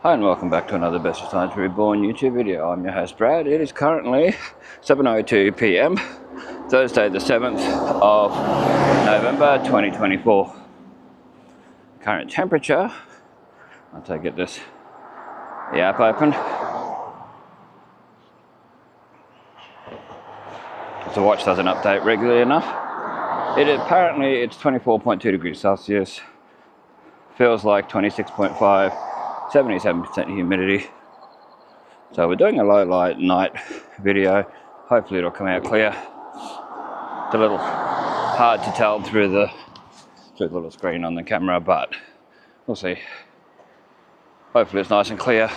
Hi and welcome back to another Bestestimes Reborn YouTube video. I'm your host Brad. It is currently 7:02 p.m. Thursday the 7th of November 2024. Current temperature, once I get the app open. The watch doesn't update regularly enough. Apparently it's 24.2 degrees Celsius. Feels like 26.5, 77% humidity. So we're doing a low light night video. Hopefully it'll come out clear. It's a little hard to tell through the little screen on the camera, but we'll see. Hopefully it's nice and clear.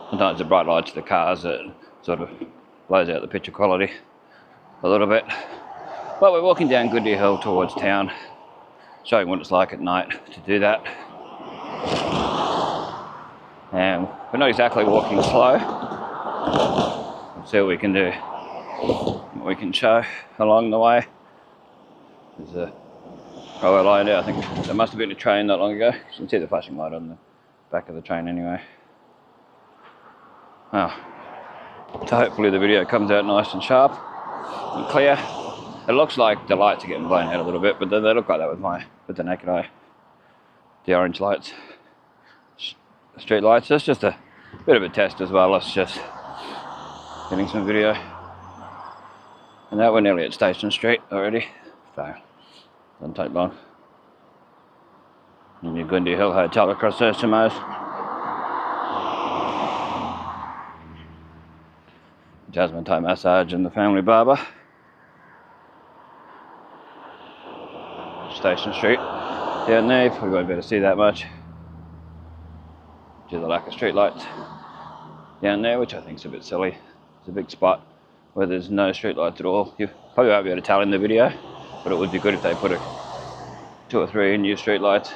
Sometimes the bright lights of the cars, it sort of blows out the picture quality a little bit. But we're walking down Goodyear Hill towards town, showing what it's like at night to do that. And we're not exactly walking slow. We'll see what we can do, what we can show along the way. There's a railway line there. I think there must have been a train not long ago. You can see the flashing light on the back of the train anyway. Well, so hopefully the video comes out nice and sharp and clear. It looks like the lights are getting blown out a little bit, but they look like that with the naked eye. The orange lights, street lights. That's just a bit of a test as well. It's just getting some video. And now we're nearly at Station Street already, so doesn't take long. And your Goodyear Hill Hotel across there to most. Jasmine Thai massage and the family barber. Station Street down there, you probably won't be able to see that much due to the lack of street lights down there, which I think is a bit silly. It's a big spot where there's no street lights at all. You probably won't be able to tell in the video, but it would be good if they put 2 or 3 new street lights.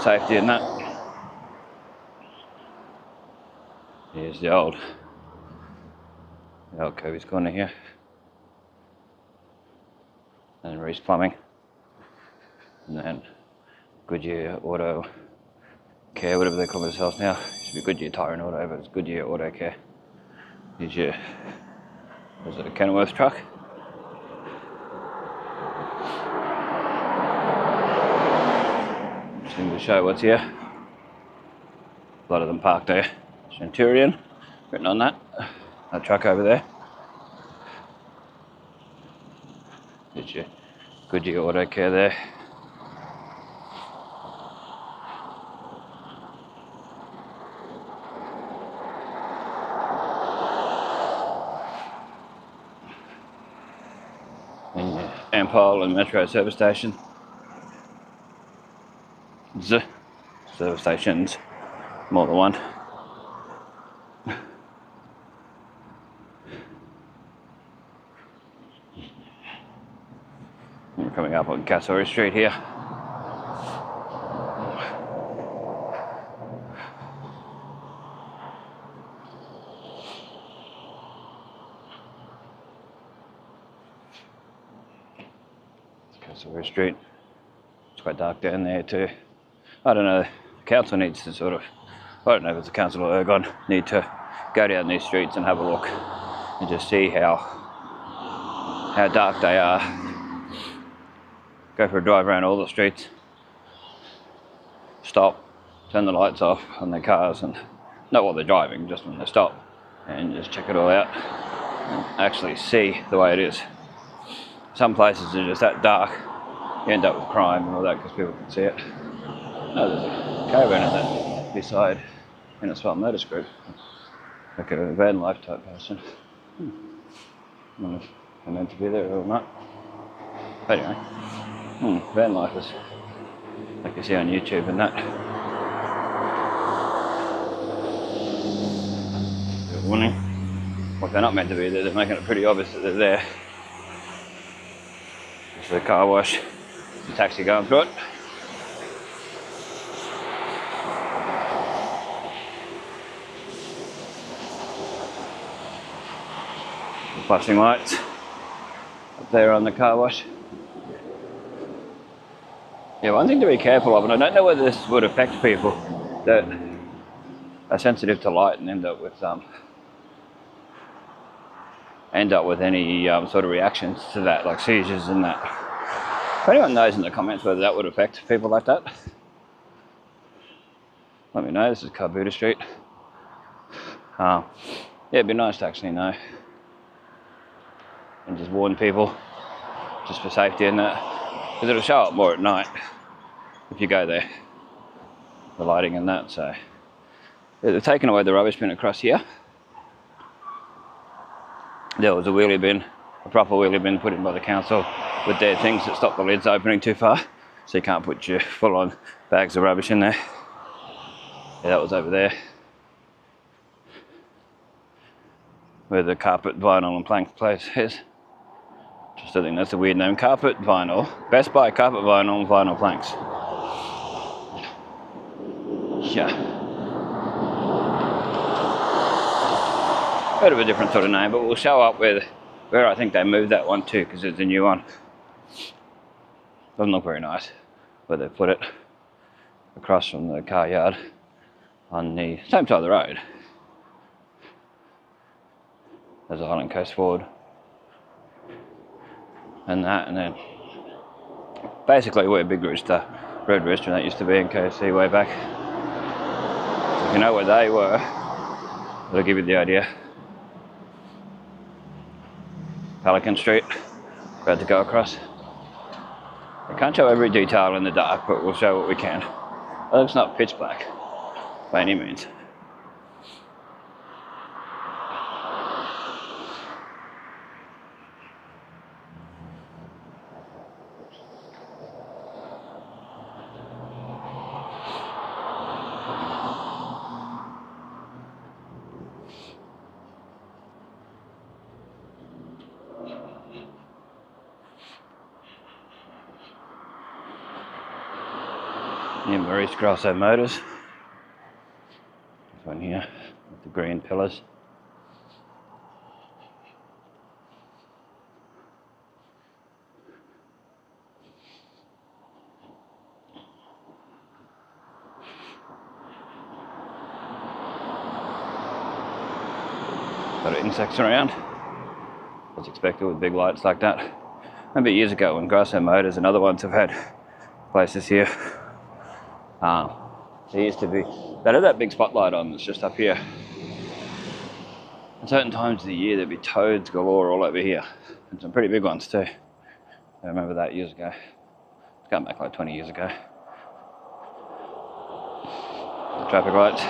Safety and that. Here's the old Kirby's corner here. And Reese Plumbing. And then Goodyear Auto Care, whatever they call themselves now. It used to be Goodyear Tire and Auto, but it's Goodyear Auto Care. Here's your, was it a Kenilworth truck? Just going to show what's here. A lot of them parked there. Centurion, written on that. That truck over there. Here's your Goodyear Auto Care there. And your Ampol and Metro service station. Service stations, more than one. We're coming up on Kasuri Street here. Kasuri Street. It's quite dark down there too. I don't know, the council needs to sort of, I don't know if it's the council or Ergon, need to go down these streets and have a look and just see how dark they are. Go for a drive around all the streets, stop, turn the lights off on their cars, and not while they're driving, just when they stop, and just check it all out and actually see the way it is. Some places are just that dark, you end up with crime and all that because people can see it. Oh, there's a caravan at that beside Innisfail Motors Group. Like a van life type person. I don't know if I'm meant to be there or not. Anyway. Van life is like you see on YouTube and that. Warning. Well, they're not meant to be there, they're making it pretty obvious that they're there. There's the car wash, the taxi going through it. The flashing lights up there on the car wash. Yeah, one thing to be careful of, and I don't know whether this would affect people that are sensitive to light and end up with any sort of reactions to that, like seizures and that. If anyone knows in the comments whether that would affect people like that, let me know. This is Carbuda Street. Yeah, it'd be nice to actually know and just warn people, just for safety and that, because it'll show up more at night if you go there, the lighting and that. So they've taken away the rubbish bin across here. There was a wheelie bin, a proper wheelie bin put in by the council with their things that stop the lids opening too far, so you can't put your full-on bags of rubbish in there. Yeah, that was over there, where the carpet, vinyl and plank place is. Just I think that's a weird name. Carpet, vinyl. Best Buy carpet, vinyl and vinyl planks. Yeah. Bit of a different sort of name, but we'll show up with where I think they moved that one to, because it's a new one. Doesn't look very nice where they put it, across from the car yard on the same side of the road as the Highland Coast Ford and that, and then basically where Big Rooster, Red Rooster, and that used to be in KFC way back. So if you know where they were, it'll give you the idea. Pelican Street, about to go across. I can't show every detail in the dark, but we'll show what we can. Well, it's not pitch black by any means. Near Maurice Grosso Motors. This one here with the green pillars. Got insects around, as expected with big lights like that. Remember years ago when Grosso Motors and other ones have had places here. There used to be, they had that big spotlight on that's just up here. At certain times of the year there'd be toads galore all over here, and some pretty big ones too. I remember that years ago. It's going back like 20 years ago. The traffic lights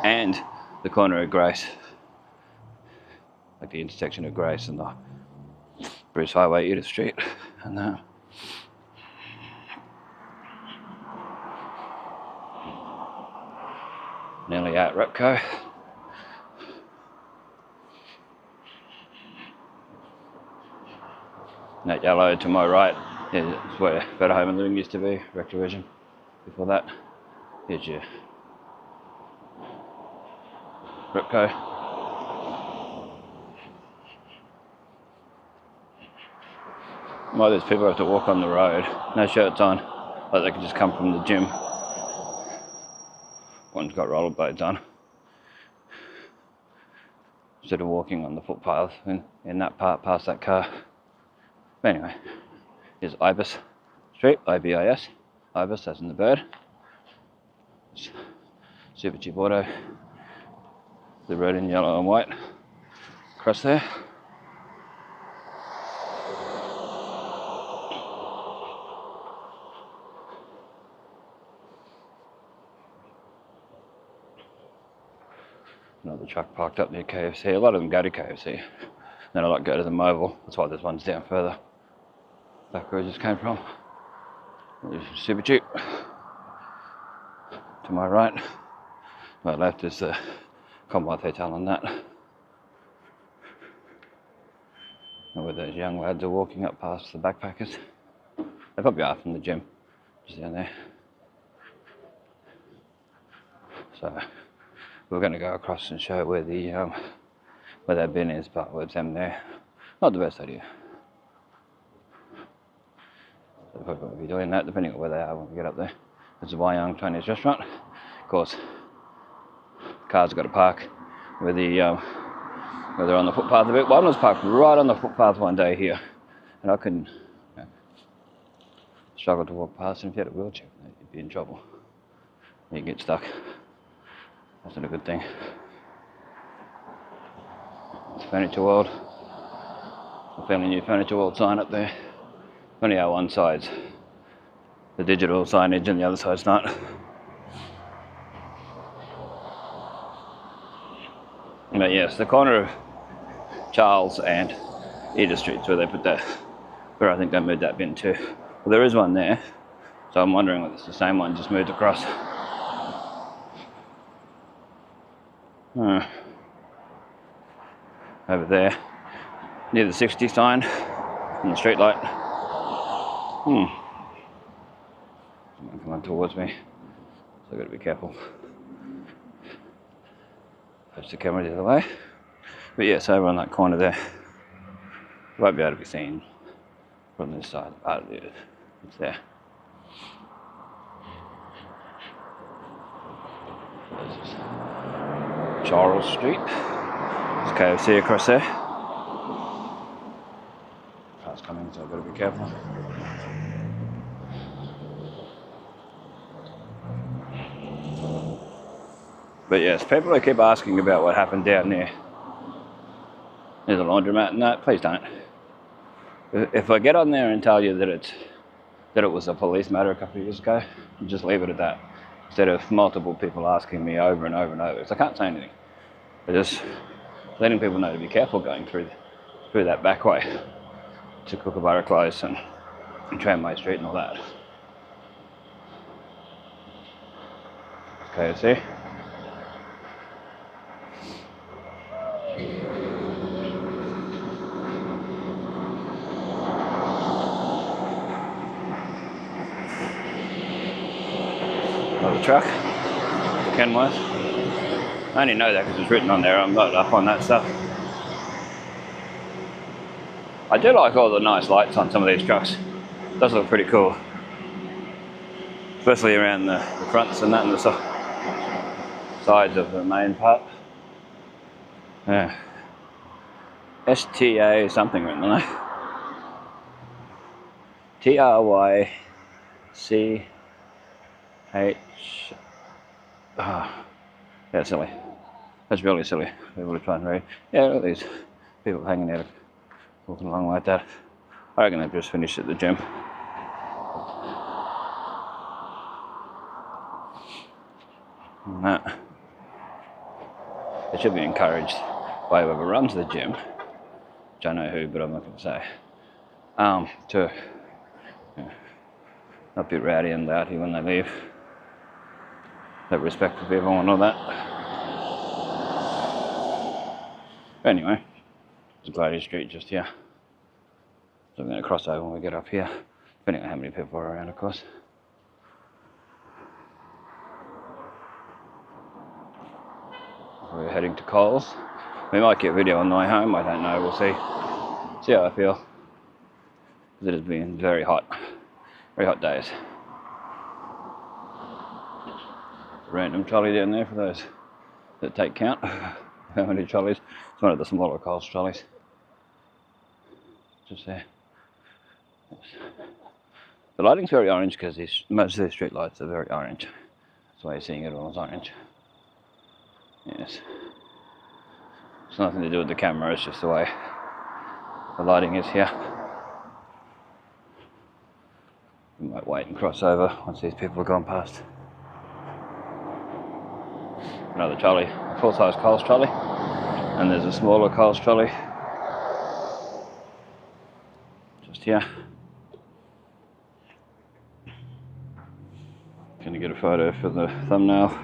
and the corner of Grace, like the intersection of Grace and the Bruce Highway, Edith Street, and that. Nearly at Repco. And that yellow to my right is where Better Home and Living used to be, Rec Division. Before that, here's your Repco. Well, there's people who have to walk on the road, no shirts on, like they can just come from the gym. One's got rollerblades on, instead of walking on the footpath in that part past that car. But anyway, here's Ibis Street, IBIS, Ibis as in the bird. Super cheap auto, the red and yellow and white across there. Another truck parked up near KFC. A lot of them go to KFC. Then a lot go to the Mobile. That's why this one's down further. Back where I just came from. There's super cheap. To my right. To my left is the Commonwealth Hotel on that. And where those young lads are walking up past the backpackers. They probably are from the gym. Just down there. So we're going to go across and show where the where that bin is, but with them there, not the best idea. So they'll probably be doing that depending on where they are when we get up there. There's a Wyong Chinese restaurant. Of course, cars have got to park where they're on the footpath a bit. One was parked right on the footpath one day here, and I couldn't struggle to walk past, and if you had a wheelchair, you'd be in trouble. You get stuck. That's not a good thing. It's Furniture World. A fairly new Furniture World sign up there. Only our one side's the digital signage and the other side's not. But yes, the corner of Charles and Edith Streets where they put that, where I think they moved that bin to. Well, there is one there, so I'm wondering whether it's the same one just moved across. Over there, near the 60 sign on the street light. Someone coming towards me, so I've got to be careful. Push the camera the other way. But yes, over on that corner there, it won't be able to be seen from this side, part of it. It's there. This is Charles Street. There's KFC across there. Car's coming, so I've got to be careful. But yes, people who keep asking about what happened down there near the laundromat and that, please don't. If I get on there and tell you that it was a police matter a couple of years ago, just leave it at that. Instead of multiple people asking me over and over and over. So I can't say anything. But just letting people know to be careful going through that back way to Kookaburra Close and Tramway Street and all that. KFC. Another truck, Kenworth. I only know that because it's written on there. I'm not up on that stuff. I do like all the nice lights on some of these trucks. It does look pretty cool, especially around the fronts and that, and the sides of the main part. Yeah. STA something written on there. TRYCH. Yeah, silly. That's really silly. People are trying to read. Yeah, look at these people hanging out, walking along like that. I reckon they've just finished at the gym. And that. They should be encouraged by whoever runs the gym, which I know who, but I'm not going to say, to not be rowdy and loudy when they leave. Have respect for people and all that. But anyway, it's Gladiator Street just here. So I'm going to cross over when we get up here, depending on how many people are around, of course. We're heading to Coles. We might get video on the way home, I don't know, we'll see. See how I feel. Because it has been very hot days. Random trolley down there for those that take count. How many trolleys? It's one of the smaller Coles trolleys. Just there. The lighting's very orange because most of the street lights are very orange. That's why you're seeing it all as orange. Yes. It's nothing to do with the camera, it's just the way the lighting is here. We might wait and cross over once these people have gone past. Another trolley, a full-size Coles trolley, and there's a smaller Coles trolley just here. Gonna get a photo for the thumbnail.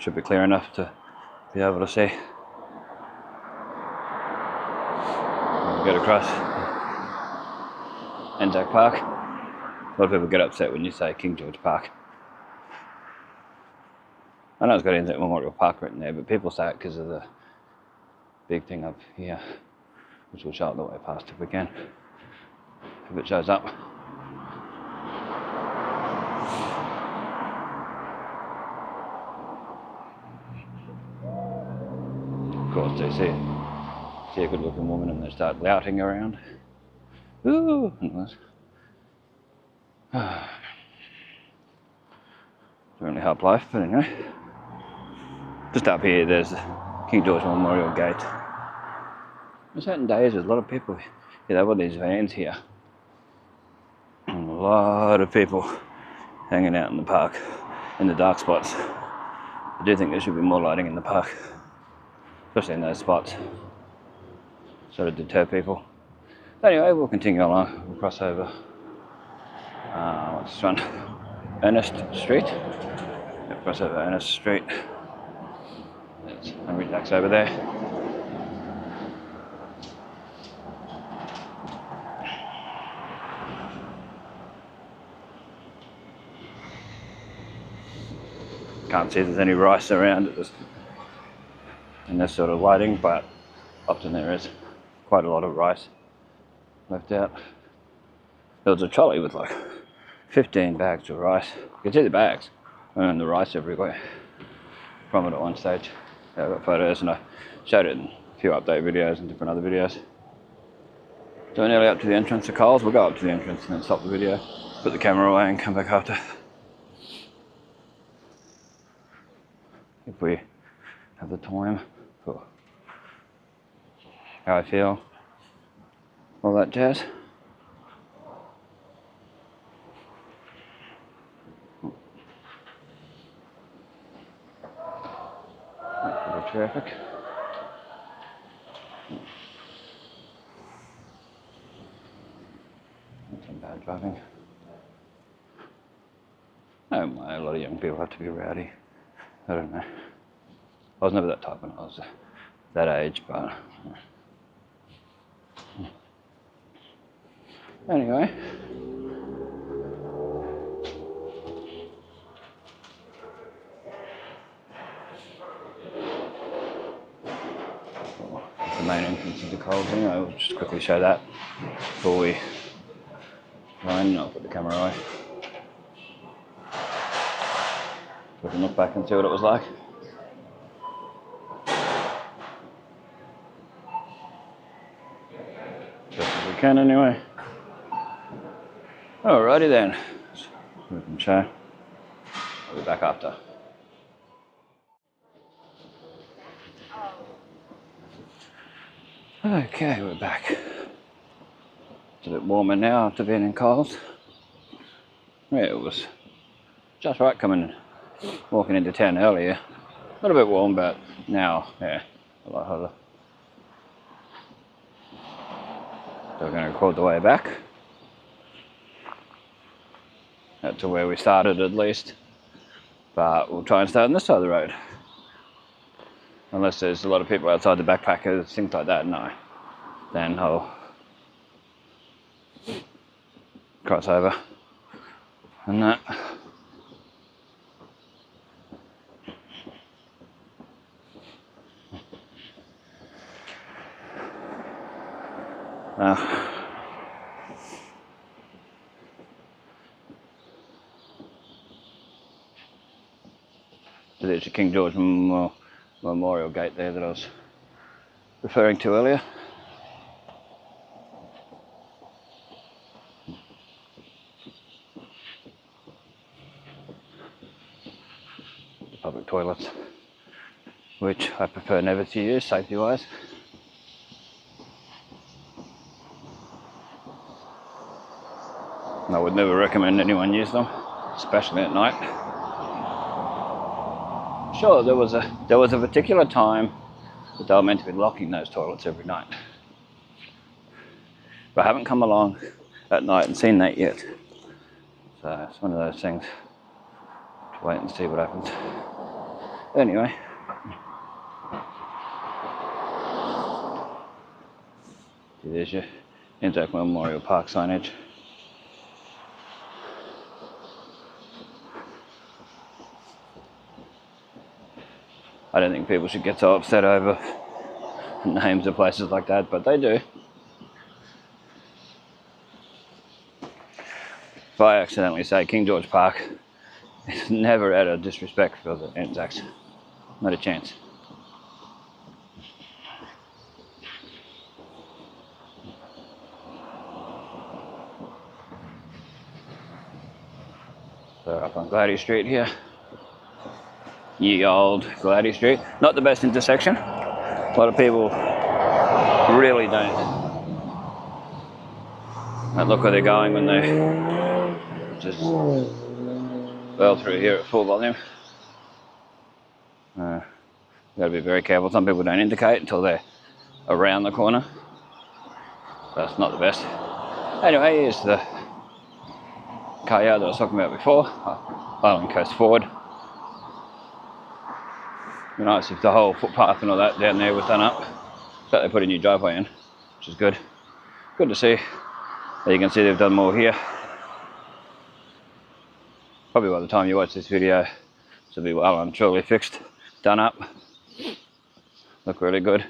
Should be clear enough to be able to see. Get across Anzac Park. A lot of people get upset when you say King George Park. I know it's got Innisfail Memorial Park written there, but people say it because of the big thing up here, which will show up the way past if we can, if it shows up. Of course, they see a good looking woman and they start louting around. Ooh! Really hard life, but anyway. Just up here, there's the King George Memorial Gate. On certain days, there's a lot of people. Yeah, they've got these vans here. And a lot of people hanging out in the park, in the dark spots. I do think there should be more lighting in the park, especially in those spots, sort of deter people. Anyway, we'll continue along. We'll cross over. What's this one? Ernest Street. Yep, cross over Ernest Street. There's Henry Jack's over there. Can't see if there's any rice around in this sort of lighting, but often there is quite a lot of rice left out. There was a trolley with like 15 bags of rice. You can see the bags and the rice everywhere from it at one stage. Yeah, I've got photos and I showed it in a few update videos and different other videos. So we're nearly up to the entrance to Coles. We'll go up to the entrance and then stop the video, put the camera away and come back after. If we have the time for how I feel, all that jazz. Traffic. That's some bad driving. Oh my, a lot of young people have to be rowdy. I don't know. I was never that type when I was that age, but anyway. The main entrance into Coles anyway. I'll just quickly show that before we run, and I'll put the camera away. We can look back and see what it was like. Just as we can anyway. Alrighty then. We can show. I'll be back after. Okay, we're back. It's a bit warmer now after being in Coles. Yeah, it was just right walking into town earlier. A little bit warm, but now, yeah, a lot hotter. So we're going to record the way back. Out to where we started at least. But we'll try and start on this side of the road. Unless there's a lot of people outside the backpackers, things like that, no. Then I'll cross over and that. So there's the King George Memorial Gate there that I was referring to earlier. The public toilets, which I prefer never to use, safety-wise. I would never recommend anyone use them, especially at night. Sure, there was a particular time that they were meant to be locking those toilets every night, but I haven't come along at night and seen that yet. So it's one of those things. To wait and see what happens. Anyway. There's your Innisfail Memorial Park signage. I don't think people should get so upset over names of places like that, but they do. If I accidentally say King George Park, it's never out of disrespect for the Anzacs. Not a chance. So up on Glady Street here. Ye old Glady Street. Not the best intersection. A lot of people really don't look where they're going when they just well through here at full volume. Got to be very careful. Some people don't indicate until they're around the corner. That's not the best. Anyway, here's the car yard that I was talking about before. Island Coast Forward. It'd be nice if the whole footpath and all that down there was done up. So they put a new driveway in, which is good. Good to see. You can see they've done more here. Probably by the time you watch this video, this will be well and truly fixed, done up. Look really good.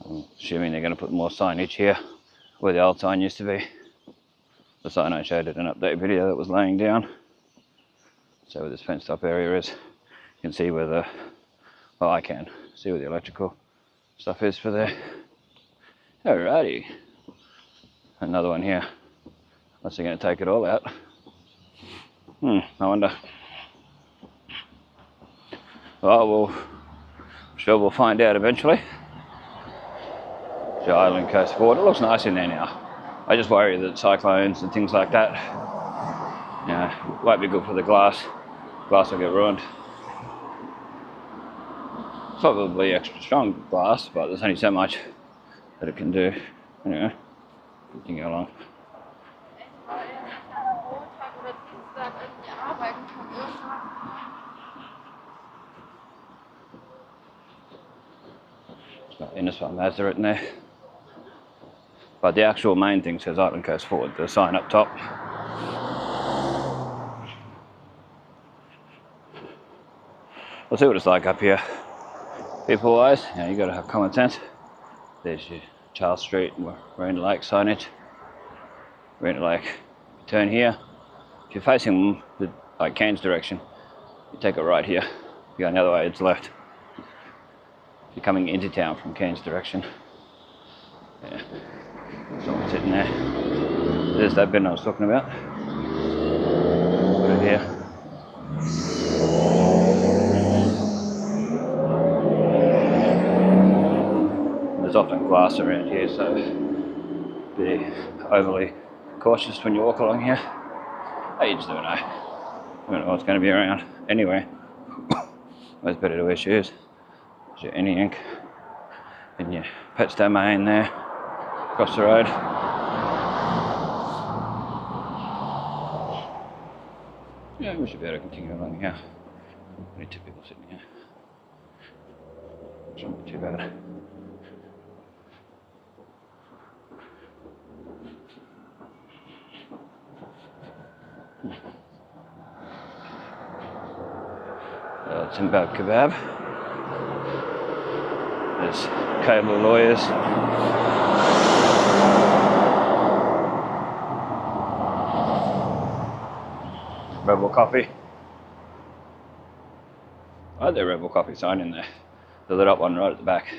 I'm assuming they're going to put more signage here where the old sign used to be. The sign I showed in an update video that was laying down. So where this fenced up area is, you can see where the, well, I can see where the electrical stuff is for there. Alrighty. Another one here. Unless they're going to take it all out. I wonder. Well, sure we'll find out eventually. The Island Coast Forward. It looks nice in there now. I just worry that cyclones and things like that, you know, won't be good for the glass. Glass will get ruined. Probably extra strong glass, but there's only so much that it can do. Anyway, we can go along. It's got Innisfail Mazda written there. But the actual main thing says Island Coast Forward, the sign up top. We'll see what it's like up here. People wise, you know, you gotta have common sense. There's your Charles Street and Warrina Lake signage. Warrina Lake, you turn here. If you're facing the like Cairns direction, you take it right here. If you go the other way, it's left. If you're coming into town from Cairns direction, yeah, someone sitting there. There's that bin I was talking about. Put it here. There's often glass around here, so be overly cautious when you walk along here. You just never know. You don't know what's going to be around. Anyway, always better to wear shoes. There's your any ink in your pet's domain there, across the road. Yeah, we should be able to continue along here. Only two people sitting here. Shouldn't be too bad. Sepand kebab. There's cable lawyers. Rebel Coffee. I had their Rebel Coffee sign in there. The lit up one right at the back.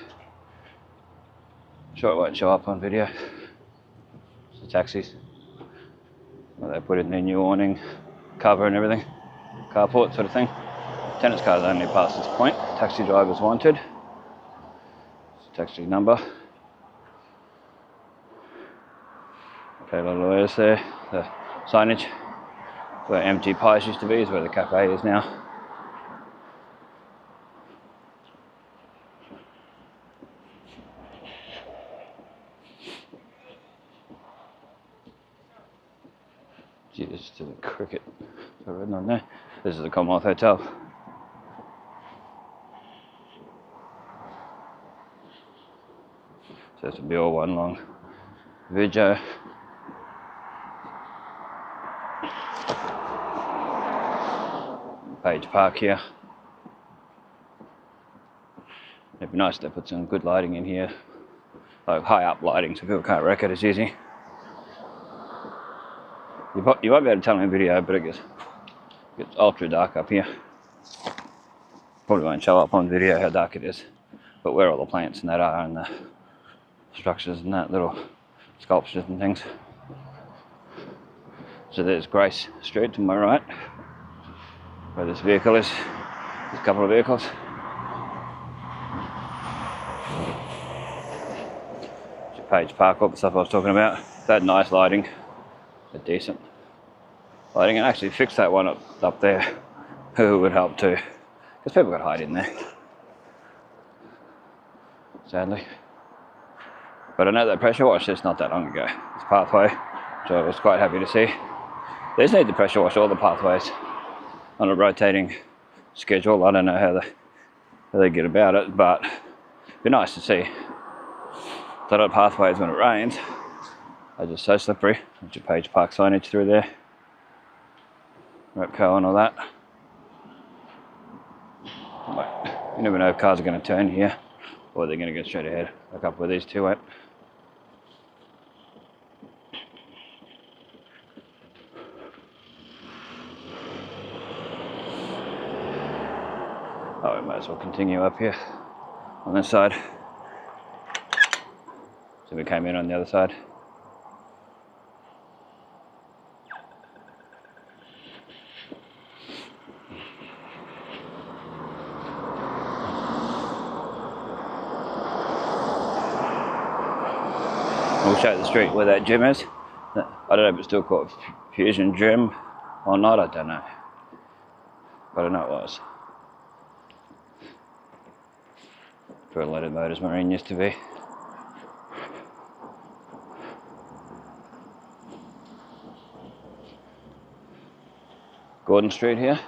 Sure it won't show up on video. It's the taxis. Well, they put in their new awning, cover and everything. Carport sort of thing. Tenants cars only past this point. Taxi drivers wanted. Taxi number. Okay, the lawyers there. The signage where MG Pies used to be is where the cafe is now. Cheers to the cricket. So written on there. This is the Commonwealth Hotel. So this will be all one long video. Page Park here. It'd be nice to put some good lighting in here, like high up lighting so people can't wreck it as easy. You won't be able to tell in a video, but it gets ultra dark up here. Probably won't show up on video how dark it is, but where all the plants and that are, and the structures and that, little sculptures and things. So there's Grace Street to my right, where this vehicle is. There's a couple of vehicles. Page Park, all the stuff I was talking about. They had nice lighting, but decent lighting, and actually fix that one up there. Who would help too, because people got hide in there, sadly. But I know that pressure wash just not that long ago. This pathway, which I was quite happy to see. They just need to pressure wash all the pathways on a rotating schedule. I don't know how they get about it, but it'd be nice to see. A lot of pathways when it rains are just so slippery. There's your Page Park signage through there. Repco and all that. But you never know if cars are going to turn here or they're going to go straight ahead. A couple of these two went. Oh, we might as well continue up here on this side. So we came in on the other side. We'll show the street where that gym is. I don't know if it's still called Fusion Gym or not, I don't know. But I know it was. Where Loaded Motors Marine used to be. Gordon Street here.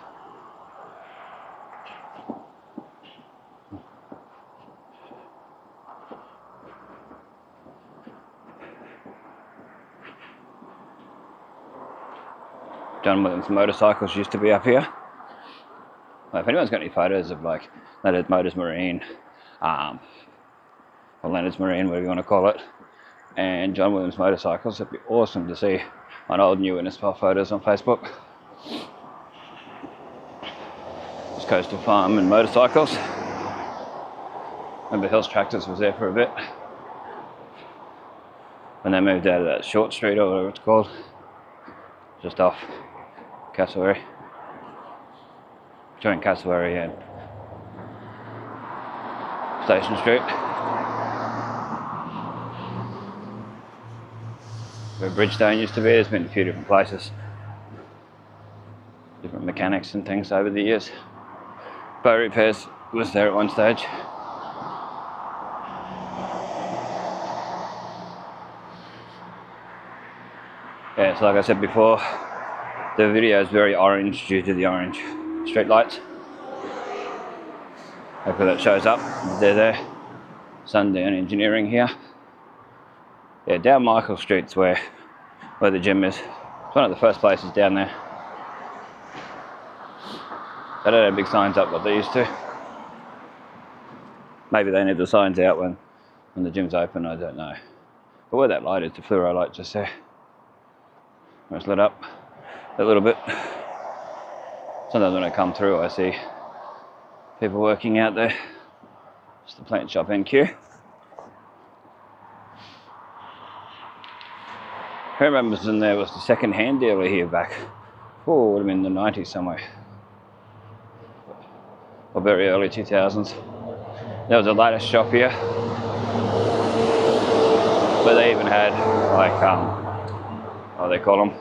John Williams Motorcycles used to be up here. Well, if anyone's got any photos of like Leonard Motors Marine, or Leonard's Marine, whatever you want to call it, and John Williams Motorcycles, it'd be awesome to see on old new Innisfail photos on Facebook. Coastal Farm and Motorcycles. Remember Hills Tractors was there for a bit when they moved out of that short street or whatever it's called, just off Cassowary, between Cassowary and Station Street, where Bridgestone used to be. There's been a few different places, different mechanics and things over the years. Boat Repairs was there at one stage. Yeah, so like I said before, the video is very orange due to the orange street lights. Hopefully that shows up. They're there. Sundown Engineering here. Yeah, down Michael Street's where the gym is. It's one of the first places down there. They don't have big signs up like they used to. Maybe they need the signs out when the gym's open, I don't know. But where that light is, the fluoro light just there. It's lit up a little bit. Sometimes when I come through I see people working out there. It's the plant shop NQ. Who remembers when there was the second hand dealer here back? Oh, would have been in the 90s somewhere. Or very early 2000s. There was a lattice shop here. But they even had like, what do they call them?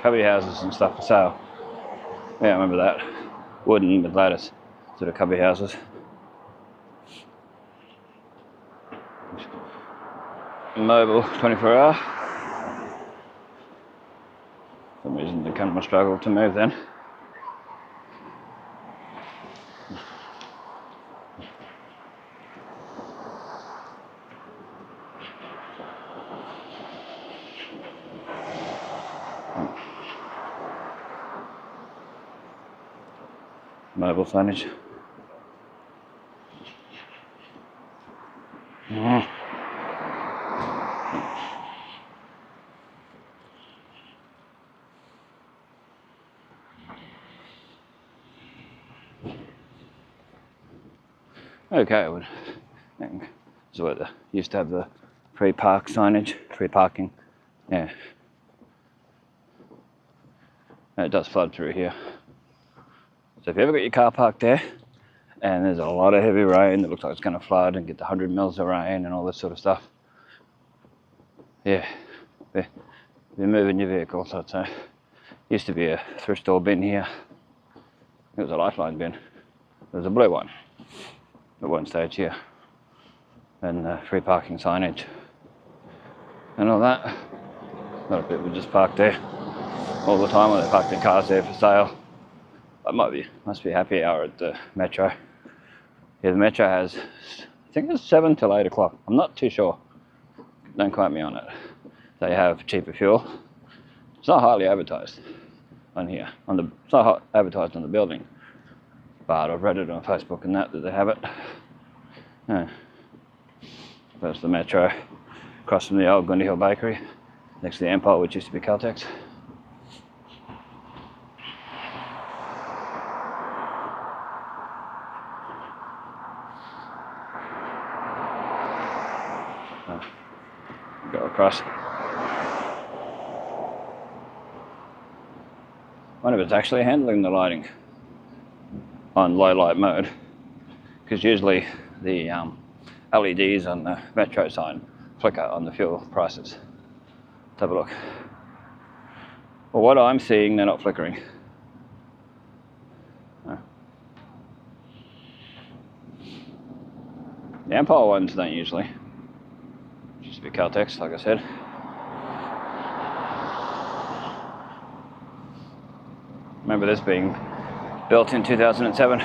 Cubby houses and stuff for sale. Yeah, I remember that. Wooden with lattice sort of cubby houses. Mobile 24 hour. For some reason the camera struggled to move then. mobile signage. Okay, well, this is where they used to have the free park signage, free parking. Yeah. And it does flood through here. So if you ever got your car parked there and there's a lot of heavy rain that looks like it's going to flood and get the 100 mils of rain and all this sort of stuff, yeah, be moving your vehicle. So it's used to be a thrift store bin here. It was a Lifeline bin. There was a blue one at one stage here, and free parking signage and all that. A lot of people just park there all the time, when they park their cars there for sale. It must be happy hour at the Metro. Yeah, the Metro has, I think it's 7 till 8 o'clock. I'm not too sure. Don't quote me on it. They have cheaper fuel. It's not highly advertised on here. It's not advertised on the building, but I've read it on Facebook and that they have it. Yeah. That's the Metro, across from the old Gundy Hill Bakery, next to the Empire, which used to be Caltex. Go across. I wonder if it's actually handling the lighting on low light mode, because usually the LEDs on the Metro sign flicker on the fuel prices. Let's have a look. Well, what I'm seeing, they're not flickering. No. The Empire ones don't usually. Used to be Caltex, like I said. Remember this being built in 2007.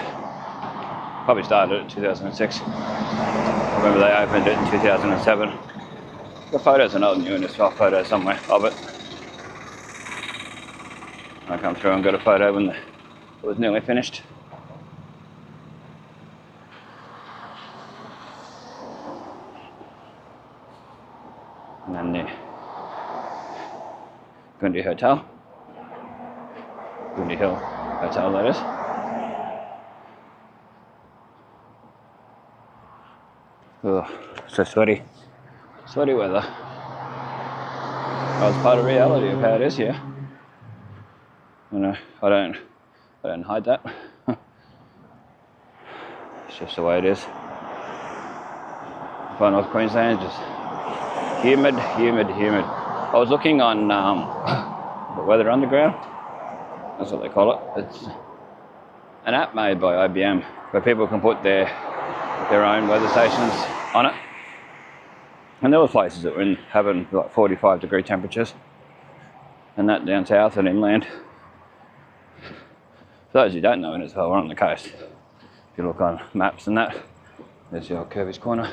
Probably started in 2006. I remember they opened it in 2007. The photos are not new in Innisfail photo somewhere of it. I come through and got a photo when it was nearly finished. And then the Gundy Hotel. Gundy Hill Hotel, that is. Oh, so sweaty. Sweaty weather. Oh, it's part of reality of how it is here. You know, I don't hide that. It's just the way it is. Far North Queensland, just humid. I was looking on the Weather Underground. That's what they call it. It's an app made by IBM where people can put their own weather stations on it. And there were places that were having like 45-degree temperatures, and that down south and inland. For those who don't know Innisfail, we're on the coast. If you look on maps and that, there's your Kirby's Corner.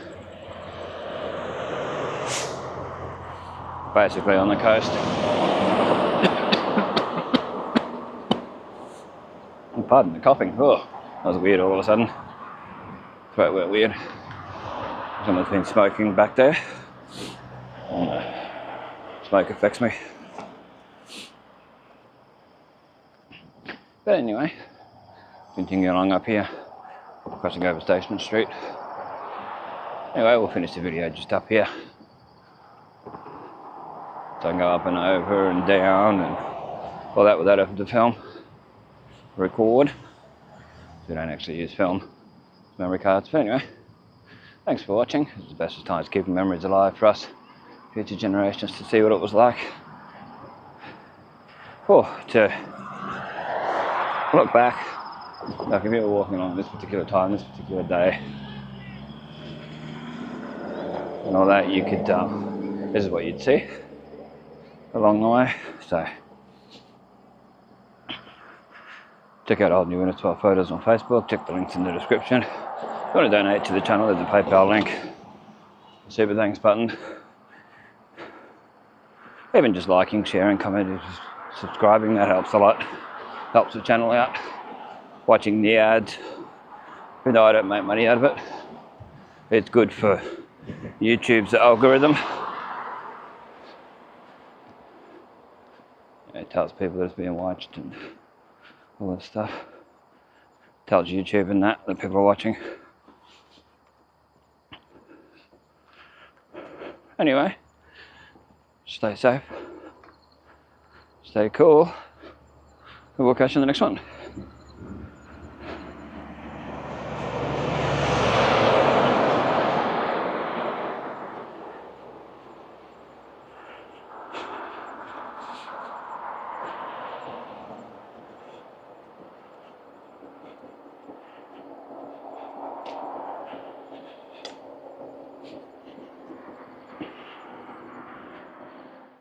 Basically on the coast. Pardon the coughing. Oh, that was weird all of a sudden. Throat went weird. Someone's been smoking back there. And, smoke affects me. But anyway, continuing along up here, crossing over Station Street. Anyway, we'll finish the video just up here. So I can go up and over and down and all that without having to film, record. So we don't actually use film memory cards. But anyway, thanks for watching. It's the best of times keeping memories alive for us future generations to see what it was like. Oh, to look back, like if you were walking along this particular time, this particular day, and all that, you could, this is what you'd see along the way. So check out old new Innisfail photos on Facebook, check the links in the description. If you want to donate to the channel, there's a PayPal link, the super thanks button. Even just liking, sharing, commenting, subscribing, that helps a lot. Helps the channel out. watching the ads. Even though I don't make money out of it, it's good for YouTube's algorithm. It tells people that it's being watched and all that stuff. Tells YouTube and that people are watching. Anyway, stay safe, stay cool, and we'll catch you in the next one.